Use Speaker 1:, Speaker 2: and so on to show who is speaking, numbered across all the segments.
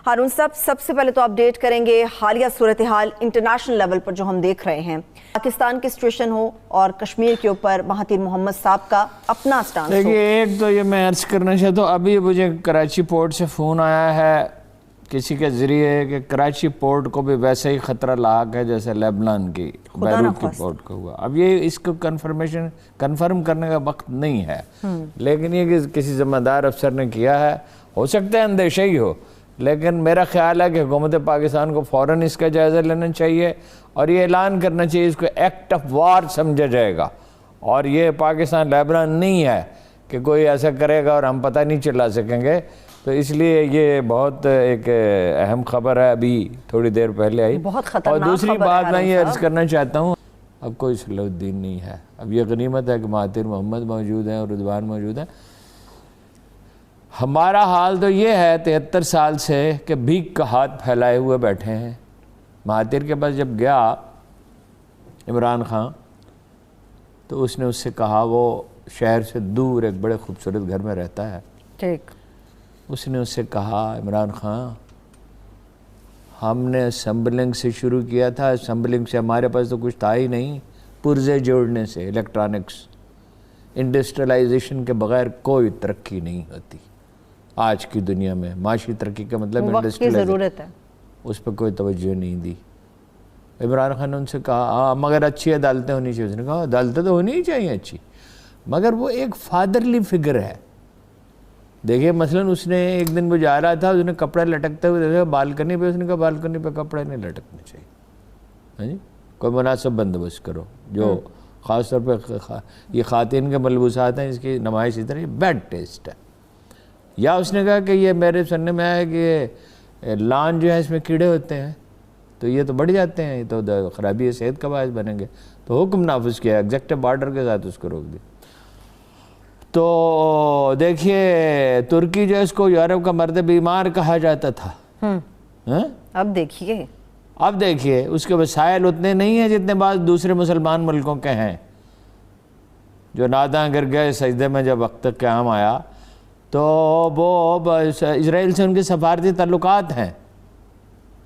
Speaker 1: ہارون صاحب، سب سے پہلے تو اپڈیٹ کریں گے حالیہ صورتحال انٹرنیشنل لیول پر جو ہم دیکھ رہے ہیں، پاکستان کی سچویشن ہو اور کشمیر کے اوپر مہاتیر محمد صاحب کا اپنا سٹانس ہو۔
Speaker 2: دیکھیے، ایک تو یہ میں عرض کرنا چاہتا ہوں، ابھی مجھے کراچی پورٹ سے فون آیا ہے کسی کے ذریعے کہ کراچی پورٹ کو بھی ویسے ہی خطرہ لاحق ہے جیسے لیبنان کی بیروت کی پورٹ کو ہوا۔ اب یہ اس کو کنفرم کرنے کا وقت نہیں ہے، لیکن یہ کہ کسی ذمہ دار افسر نے کیا ہے، ہو سکتا ہے اندیشہ ہی ہو، لیکن میرا خیال ہے کہ حکومت پاکستان کو فوراً اس کا جائزہ لینا چاہیے اور یہ اعلان کرنا چاہیے، اس کو ایکٹ آف وار سمجھا جائے گا۔ اور یہ پاکستان لیبنان نہیں ہے کہ کوئی ایسا کرے گا اور ہم پتہ نہیں چلا سکیں گے، تو اس لیے یہ بہت ایک اہم خبر ہے، ابھی تھوڑی دیر پہلے آئی۔ اور دوسری بات میں یہ عرض کرنا چاہتا ہوں، اب کوئی صلاح الدین نہیں ہے، اب یہ غنیمت ہے کہ مہاتیر محمد موجود ہیں اور رضوان موجود ہیں۔ ہمارا حال تو یہ ہے 73 سال سے کہ بھیک کا ہاتھ پھیلائے ہوئے بیٹھے ہیں۔ مہاتیر کے پاس جب گیا عمران خان تو اس نے اس سے کہا، وہ شہر سے دور ایک بڑے خوبصورت گھر میں رہتا ہے،
Speaker 1: ٹھیک،
Speaker 2: اس نے اس سے کہا، عمران خان ہم نے اسمبلنگ سے شروع کیا تھا، اسمبلنگ سے ہمارے پاس تو کچھ تھا ہی نہیں، پرزے جوڑنے سے، الیکٹرانکس، انڈسٹریلائزیشن کے بغیر کوئی ترقی نہیں ہوتی آج کی دنیا میں۔ معاشی ترقی کا مطلب
Speaker 1: وقت کی ضرورت ہے،
Speaker 2: اس پہ کوئی توجہ نہیں دی۔ عمران خان نے ان سے کہا مگر اچھی عدالتیں ہونی چاہیے۔ اس نے کہا عدالتیں تو ہونی ہی چاہیے اچھی، مگر وہ ایک فادرلی فگر ہے۔ دیکھیے مثلا اس نے ایک دن وہ جا رہا تھا، اس نے کپڑا لٹکتے ہوئے دیکھا بالکنی پہ، اس نے کہا بالکنی پہ کپڑے نہیں لٹکنے چاہیے، کوئی مناسب بندوبست کرو۔ جو خاص طور پہ یہ خواتین کے ملبوسات ہیں، اس کی نمائش اس طرح، یہ بیڈ ٹیسٹ ہے۔ یا اس نے کہا کہ یہ میرے سننے میں آیا کہ لان جو ہے اس میں کیڑے ہوتے ہیں تو یہ تو بڑھ جاتے ہیں، یہ تو خرابی صحت کا باعث بنیں گے، تو حکم نافذ کیا، ایگزیکٹو آرڈر کے ساتھ اس کو روک دیا۔ تو دیکھیے ترکی جو اس کو یورپ کا مرد بیمار کہا جاتا تھا، اب دیکھیے اس کے وسائل اتنے نہیں ہیں جتنے بعض دوسرے مسلمان ملکوں کے ہیں، جو ناداں گر گئے سجدے میں جب وقت قیام آیا۔ تو وہ اسرائیل سے ان کے سفارتی تعلقات ہیں،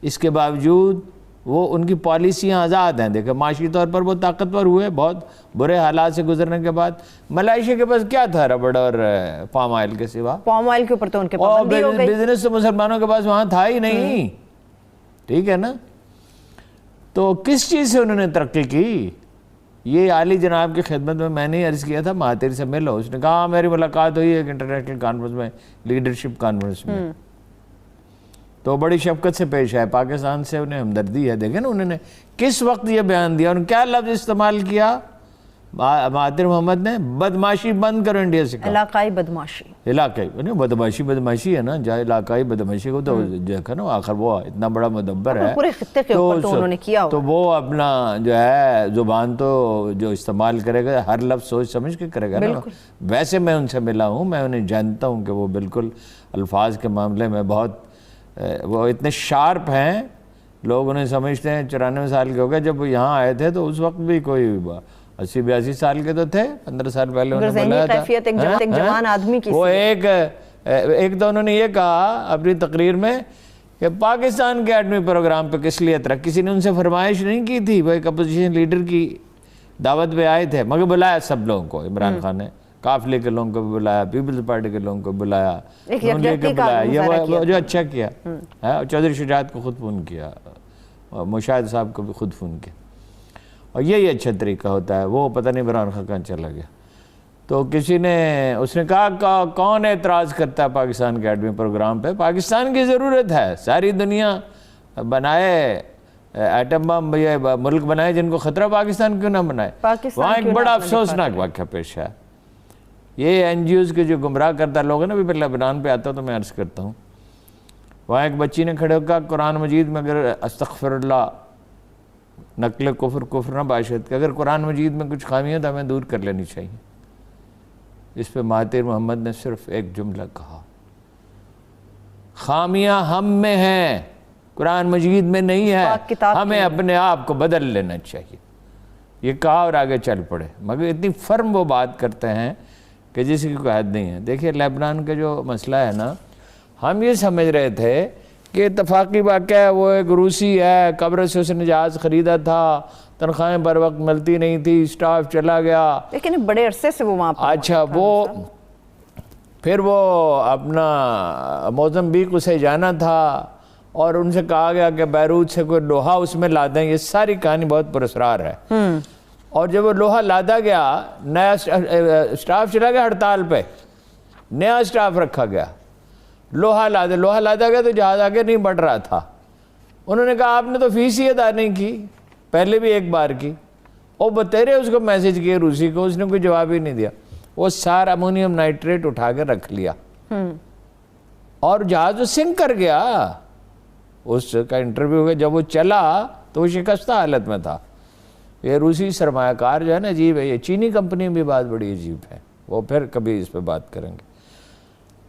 Speaker 2: اس کے باوجود وہ ان کی پالیسیاں آزاد ہیں۔ دیکھیں معاشی طور پر وہ طاقتور ہوئے بہت برے حالات سے گزرنے کے بعد۔ ملائیشیا کے پاس کیا تھا ربڑ اور پام آئل کے سوا؟
Speaker 1: پام آئل کے اوپر تو ان کے پابندی ہو گئی،
Speaker 2: بزنس تو مسلمانوں کے پاس وہاں تھا ہی نہیں، ٹھیک ہے نا؟ تو کس چیز سے انہوں نے ترقی کی؟ یہ عالی جناب کی خدمت میں نے عرض کیا تھا مہاتیر سے ملو، اس نے کہا میری ملاقات ہوئی ایک انٹرنیشنل کانفرنس میں، لیڈرشپ کانفرنس میں، تو بڑی شفقت سے پیش آئے، پاکستان سے انہیں ہمدردی ہے۔ دیکھیں نا انہوں نے کس وقت یہ بیان دیا، انہوں نے کیا لفظ استعمال کیا مہاتیر محمد نے؟ بدماشی بند کرو انڈیا سے کہا،
Speaker 1: علاقائی بدماشی،
Speaker 2: علاقائی بدماشی ہے نا، جائے علاقائی بدماشی کو تو دیکھا نا، آخر وہ اتنا بڑا مدبر ہے
Speaker 1: پورے خطے کے اوپر تو انہوں نے کیا،
Speaker 2: تو وہ اپنا جو ہے زبان تو جو استعمال کرے گا ہر لفظ سوچ سمجھ کے کرے گا نا۔ ویسے میں ان سے ملا ہوں، میں انہیں جانتا ہوں کہ وہ بالکل الفاظ کے معاملے میں بہت وہ اتنے شارپ ہیں، لوگ انہیں سمجھتے ہیں 94 سال کے ہو گئے، جب وہ یہاں آئے تھے تو اس وقت بھی کوئی 80-82 سال کے تو تھے، 15 سال پہلے انہوں نے بولا تھا۔
Speaker 1: ایک جوان آدمی کی
Speaker 2: وہ ایک تو انہوں نے یہ کہا اپنی تقریر میں کہ پاکستان کے ایٹمی پروگرام پہ کس لیے اعتراض، کسی نے ان سے فرمائش نہیں کی تھی، وہ ایک اپوزیشن لیڈر کی دعوت پہ آئے تھے، مگر بلایا سب لوگوں کو، عمران خان نے قافلے کے لوگوں کو بھی بلایا، پیپلز پارٹی کے لوگوں کو بلایا، یہ جو اچھا کیا، چودھری شجاعت کو خود فون کیا، مشاہد صاحب کو بھی خود فون کیا، اور یہی اچھا طریقہ ہوتا ہے۔ وہ پتہ نہیں عمران خان کہاں چلا گیا۔ تو کسی نے اس نے کہا کون اعتراض کرتا ہے پاکستان کے ایٹمی پروگرام پہ؟ پاکستان کی ضرورت ہے، ساری دنیا بنائے ایٹم بم، یہ ملک بنائے جن کو خطرہ، پاکستان کیوں نہ بنائے؟ وہاں ایک بڑا افسوسناک واقعہ پیش ہے، یہ این جی اوز کے جو گمراہ کردہ لوگ ہیں نا، بھی پہلے لبنان پہ آتا ہوں تو میں عرض کرتا ہوں، وہاں ایک بچی نے کھڑے ہو کہا قرآن مجید میں اگر استغفر اللہ نقل کفر نہ باشد کہ اگر قرآن مجید میں کچھ خامیاں تو ہمیں دور کر لینی چاہیے۔ اس پہ مہاتیر محمد نے صرف ایک جملہ کہا، خامیاں ہم میں ہیں، قرآن مجید میں نہیں ہے، ہمیں اپنے آپ کو بدل لینا چاہیے، یہ کہا اور آگے چل پڑے۔ مگر اتنی فرم وہ بات کرتے ہیں کہ جس کی کوئی حد نہیں ہے۔ دیکھیے لیبنان کا جو مسئلہ ہے نا، ہم یہ سمجھ رہے تھے کہ اتفاقی واقعہ ہے، وہ ایک روسی ہے، قبر سے اس نے جہاز خریدا تھا، تنخواہیں بر وقت ملتی نہیں تھی، سٹاف چلا گیا،
Speaker 1: لیکن بڑے عرصے سے وہ وہاں پر
Speaker 2: اچھا وہ پھر وہ اپنا موزمبیق اسے جانا تھا اور ان سے کہا گیا کہ بیروت سے کوئی لوہا اس میں لا دیں. یہ ساری کہانی بہت پراسرار ہے. اور جب وہ لوہا لادا گیا، نیا سٹاف چلا گیا ہڑتال پہ، نیا سٹاف رکھا گیا، لوہا لادا گیا تو جہاز آگے نہیں بڑھ رہا تھا. انہوں نے کہا آپ نے تو فیس ہی ادا نہیں کی، پہلے بھی ایک بار کی. اور بتیرے اس کو میسج کیے روسی کو، اس نے کوئی جواب ہی نہیں دیا. وہ سارا امونیم نائٹریٹ اٹھا کے رکھ لیا اور جہاز وہ سنک کر گیا. اس کا انٹرویو ہو گیا، جب وہ چلا تو وہ شکستہ حالت میں تھا. یہ روسی سرمایہ کار جو ہے نا عجیب ہے. یہ چینی کمپنی بھی بات بڑی عجیب ہے، وہ پھر کبھی اس پہ بات کریں گے.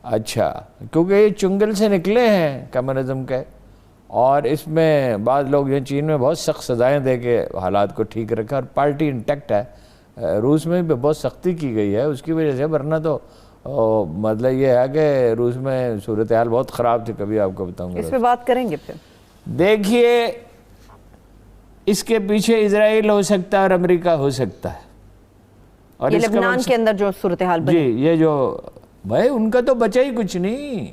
Speaker 2: اچھا، کیونکہ یہ چنگل سے نکلے ہیں کمیونزم کے، اور اس میں بعض لوگ یہ چین میں بہت سخت سزائیں دے کے حالات کو ٹھیک رکھا، اور پارٹی انٹیکٹ ہے. روس میں بھی بہت سختی کی گئی ہے اس کی وجہ سے، ورنہ تو مطلب یہ ہے کہ روس میں صورتحال بہت خراب تھی. کبھی آپ کو بتاؤں گا،
Speaker 1: اس پہ بات کریں گے. پھر
Speaker 2: دیکھیے اس کے پیچھے اسرائیل ہو سکتا ہے اور امریکہ ہو سکتا ہے. اور
Speaker 1: یہ لبنان کے اندر جو صورتحال بنی،
Speaker 2: جی یہ جو بھائی ان کا تو بچا ہی کچھ نہیں.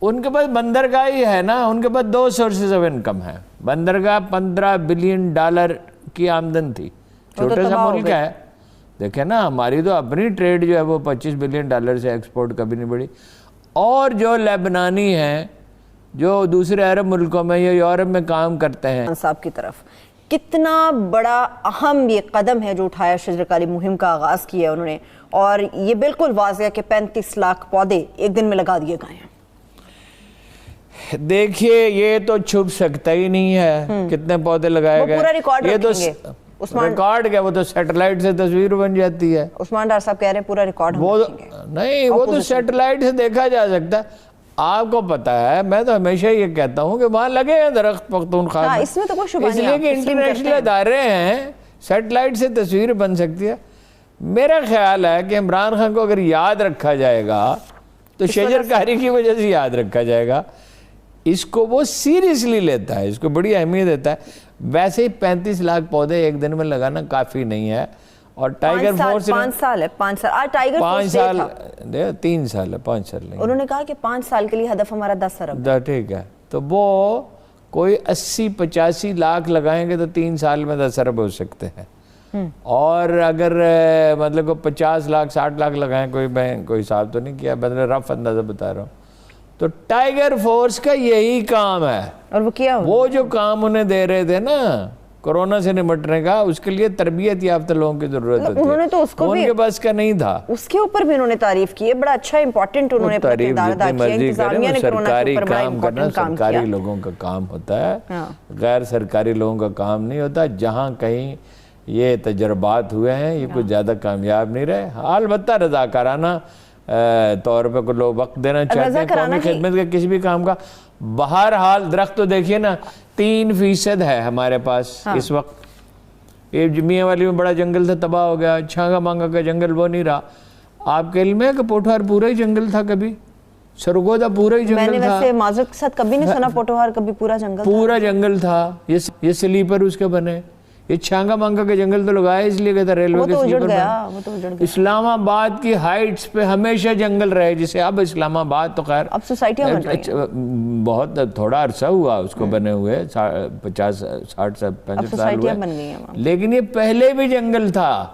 Speaker 2: ان کے پاس بندرگاہ ہی ہے نا، ان کے پاس 2 سورسز آف انکم ہے. بندرگاہ $15 بلین کی آمدن تھی. چھوٹا سا ملک ہے. دیکھیں نا، ہماری تو اپنی ٹریڈ جو ہے وہ $25 بلین سے ایکسپورٹ کبھی نہیں بڑھی. اور جو لیبنانی ہیں جو دوسرے عرب ملکوں میں یا یورپ میں کام کرتے ہیں،
Speaker 1: صاحب کی طرف کتنا بڑا اہم یہ قدم ہے جو اٹھایا، شجرکاری مہم کا آغاز کیا انہوں نے، اور یہ بالکل واضح ہے کہ 35 لاکھ پودے ایک دن میں لگا دیے گئے ہیں.
Speaker 2: دیکھیے یہ تو چھپ سکتا ہی نہیں ہے کتنے پودے لگائے گئے.
Speaker 1: پورا ریکارڈ
Speaker 2: یہ تو ریکارڈ کیا، وہ تو سیٹلائٹ سے تصویر بن جاتی ہے.
Speaker 1: عثمان ڈار صاحب کہہ رہے ہیں پورا ریکارڈ
Speaker 2: نہیں، وہ تو سیٹلائٹ سے دیکھا جا سکتا ہے. آپ کو پتا ہے، میں تو ہمیشہ یہ کہتا ہوں کہ وہاں لگے ہیں درخت پختونخوا میں،
Speaker 1: اس میں تو کوئی شبہ نہیں.
Speaker 2: اس لیے کہ انٹرنیشنل ادارے ہیں، سیٹلائٹ سے تصویر بن سکتی ہے. میرا خیال ہے کہ عمران خان کو اگر یاد رکھا جائے گا تو شجرکاری کی وجہ سے یاد رکھا جائے گا. اس کو وہ سیریسلی لیتا ہے، اس کو بڑی اہمیت دیتا ہے. ویسے ہی 35 لاکھ پودے ایک دن میں لگانا کافی نہیں ہے. اور ٹائیگر فورس
Speaker 1: 5 سال ہے، 5 سال. آج ٹائیگر فورس
Speaker 2: 3 سال ہے، 5 سال نہیں.
Speaker 1: انہوں نے کہا کہ 5 سال کے لیے ہدف ہمارا 10 ارب.
Speaker 2: ٹھیک ہے، تو وہ کوئی 80-85 لاکھ لگائیں گے تو 3 سال میں 10 ارب ہو سکتے ہیں. اور اگر مطلب کو 50 لاکھ 60 لاکھ لگائیں، میں کوئی حساب تو نہیں کیا، مطلب رف اندازہ بتا رہا ہوں. تو ٹائیگر فورس کا یہی کام ہے.
Speaker 1: اور وہ کیا ہو،
Speaker 2: وہ جو کام انہیں دے رہے تھے نا کورونا سے نمٹنے کا، اس کے لیے تربیت یافتہ لوگوں کی ضرورت ہوتی ہے.
Speaker 1: انہوں نے تو اس کو بھی
Speaker 2: ان کے پاس کا نہیں تھا.
Speaker 1: اس کے اوپر بھی انہوں نے تعریف کی ہے. بڑا اچھا امپورٹنٹ انہوں نے کردار ادا کیا. انتظامیہ نے
Speaker 2: سرکاری کام کرنا سرکاری لوگوں کا کام ہوتا ہے، غیر سرکاری لوگوں کا کام نہیں ہوتا. جہاں کہیں یہ تجربات ہوئے ہیں، یہ کچھ زیادہ کامیاب نہیں رہے. البتہ رضاکارانہ طور پہ کو لوگ وقت دینا چاہتے ہیں قومی خدمت کے کسی بھی کام کا. بہرحال درخت تو دیکھیے نا 3% ہے ہمارے پاس اس وقت. یہ میاں والی میں بڑا جنگل تھا، تباہ ہو گیا. چھانگا مانگا کا جنگل وہ نہیں رہا. آپ کے علم ہے کہ پوٹھوہار پورا ہی جنگل تھا، کبھی سرگودا پورا ہی جنگل تھا.
Speaker 1: میں نے ویسے معذرت کے ساتھ کبھی نہیں سنا پوٹھوہار کبھی پورا جنگل
Speaker 2: تھا. یہ سلیپر اس کے بنے. یہ چھانگا مانگا کے جنگل تو لگایا اس لیے کہ تھا ریلوے کے سلیپر بنے. اسلام آباد کی ہائٹس پہ ہمیشہ جنگل رہے، جسے اب اسلام آباد تو خیر
Speaker 1: اب سوسائٹیاں بن رہی ہیں،
Speaker 2: بہت تھوڑا عرصہ ہوا اس کو بنے ہوئے، 50 60 65 سال ہوئے، لیکن یہ پہلے بھی جنگل تھا.